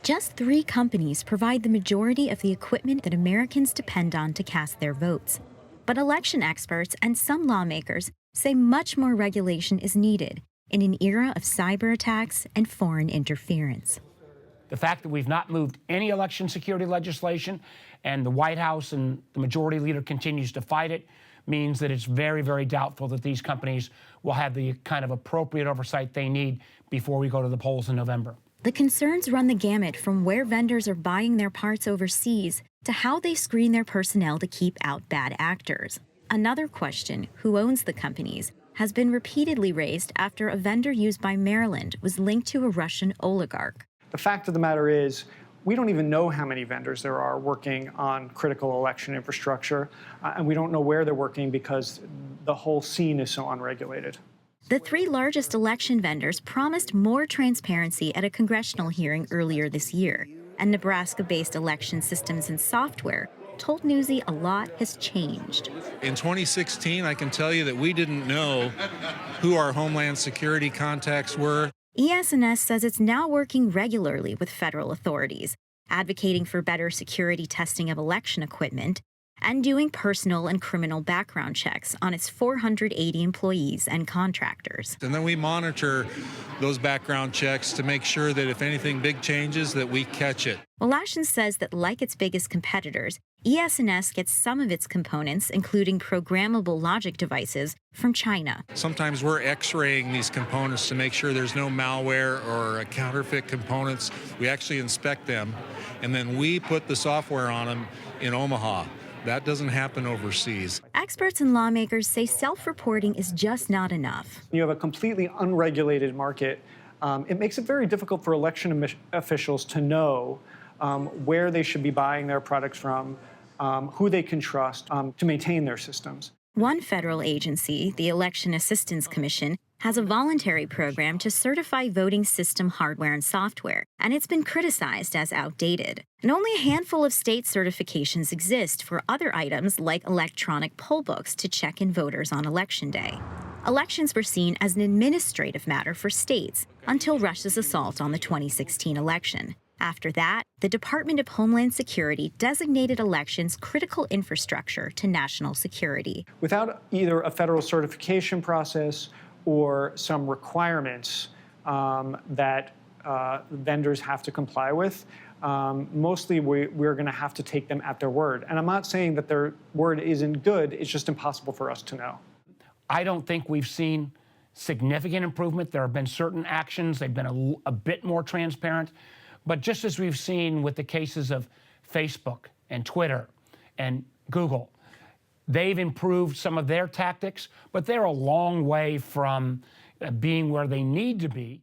Just 3 companies provide the majority of the equipment that Americans depend on to cast their votes. But election experts and some lawmakers say much more regulation is needed in an era of cyber attacks and foreign interference. The fact that we've not moved any election security legislation and the White House and the majority leader continues to fight it means that it's very, very doubtful that these companies will have the kind of appropriate oversight they need before we go to the polls in November. The concerns run the gamut from where vendors are buying their parts overseas to how they screen their personnel to keep out bad actors. Another question, who owns the companies, has been repeatedly raised after a vendor used by Maryland was linked to a Russian oligarch. The fact of the matter is, we don't even know how many vendors there are working on critical election infrastructure, and we don't know where they're working because the whole scene is so unregulated. The 3 largest election vendors promised more transparency at a congressional hearing earlier this year, and Nebraska-based Election Systems and Software told Newsy a lot has changed. In 2016, I can tell you that we didn't know who our Homeland Security contacts were. ES&S says it's now working regularly with federal authorities, advocating for better security testing of election equipment and doing personal and criminal background checks on its 480 employees and contractors. And then we monitor those background checks to make sure that if anything big changes, that we catch it. Wallachon says that like its biggest competitors, ES&S gets some of its components, including programmable logic devices, from China. Sometimes we're x-raying these components to make sure there's no malware or counterfeit components. We actually inspect them, and then we put the software on them in Omaha. That doesn't happen overseas. Experts and lawmakers say self-reporting is just not enough. You have a completely unregulated market. It makes it very difficult for election officials to know where they should be buying their products from, who they can trust to maintain their systems. One federal agency, the Election Assistance Commission, has a voluntary program to certify voting system hardware and software, and it's been criticized as outdated. And only a handful of state certifications exist for other items like electronic poll books to check in voters on Election Day. Elections were seen as an administrative matter for states until Russia's assault on the 2016 election. After that, the Department of Homeland Security designated elections critical infrastructure to national security. Without either a federal certification process or some requirements that vendors have to comply with, mostly we're going to have to take them at their word. And I'm not saying that their word isn't good, it's just impossible for us to know. I don't think we've seen significant improvement. There have been certain actions, they've been a bit more transparent. But just as we've seen with the cases of Facebook and Twitter and Google, they've improved some of their tactics, but they're a long way from being where they need to be.